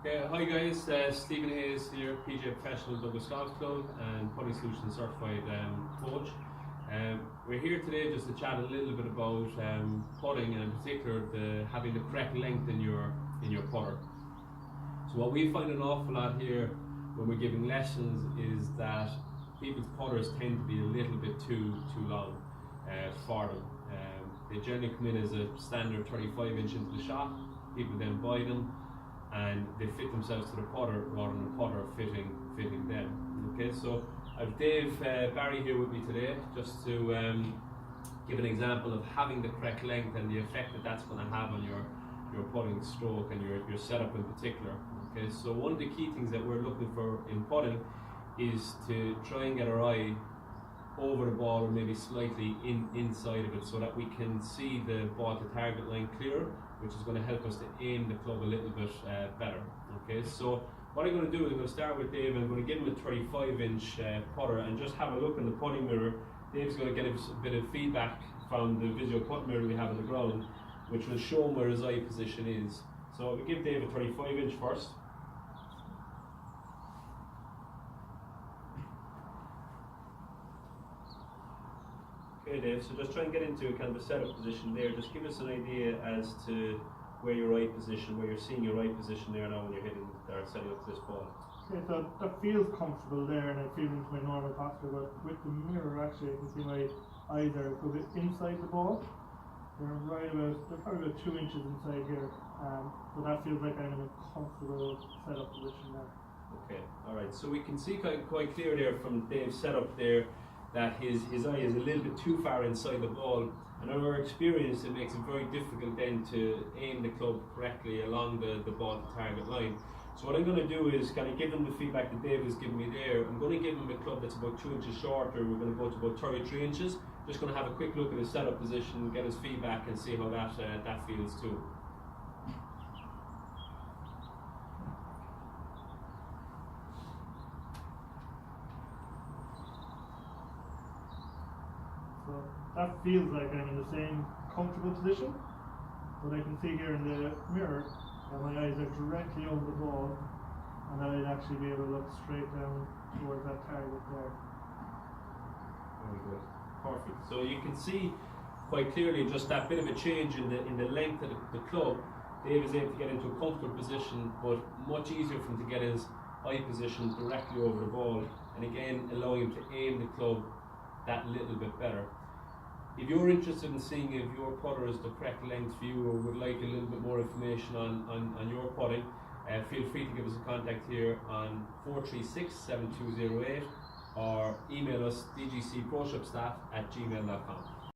Hi guys, Stephen Hayes here, PGA Professional Douglas Golf Club and Putting Solutions Certified Coach. We're here today just to chat a little bit about putting, and in particular having the correct length in your putter. So what we find an awful lot here when we're giving lessons is that people's putters tend to be a little bit too long for them. They generally come in as a standard 35 inch into the shot. People then buy them and they fit themselves to the putter rather than the putter fitting them. Okay, so I've Dave Barry here with me today just to give an example of having the correct length and the effect that that's going to have on your putting stroke and your setup in particular. Okay, so one of the key things that we're looking for in putting is to try and get our eye over the ball or maybe slightly inside of it so that we can see the ball to target line clearer, which is going to help us to aim the club a little bit better. Okay, so what I'm going to do is I'm going to start with Dave and I'm going to give him a 35 inch putter and just have a look in the putting mirror. Dave's going to get us a bit of feedback from the visual putt mirror we have on the ground, which will show him where his eye position is. So we give Dave a 35 inch first. Okay Dave, so just try and get into a kind of a setup position there. Just give us an idea as to where your eye position, where you're seeing your eye position there now when you're hitting or setting up this ball. Okay, so that feels comfortable there and I feel into my normal posture, but with the mirror actually I can see my eyes are a good bit inside the ball. They're probably about 2 inches inside here, but that feels like I'm in a comfortable setup position there. Okay, alright, so we can see quite clear there from Dave's setup there that his eye is a little bit too far inside the ball, and in our experience it makes it very difficult then to aim the club correctly along the ball to target line. So what I'm going to do is kind of give him the feedback that Dave has given me there. I'm going to give him a club that's about 2 inches shorter. We're going to go to about 33 inches. Just going to have a quick look at his setup position, get his feedback and see how that feels too. So that feels like I'm in the same comfortable position, but I can see here in the mirror that my eyes are directly over the ball and that I'd actually be able to look straight down towards that target there. Very good. Perfect. So you can see quite clearly just that bit of a change in the length of the club. Dave is able to get into a comfortable position, but much easier for him to get his eye position directly over the ball, and again allowing him to aim the club that little bit better. If you're interested in seeing if your putter is the correct length for you or would like a little bit more information on your putting, feel free to give us a contact here on 436-7208 or email us dgcproshopstaff@gmail.com.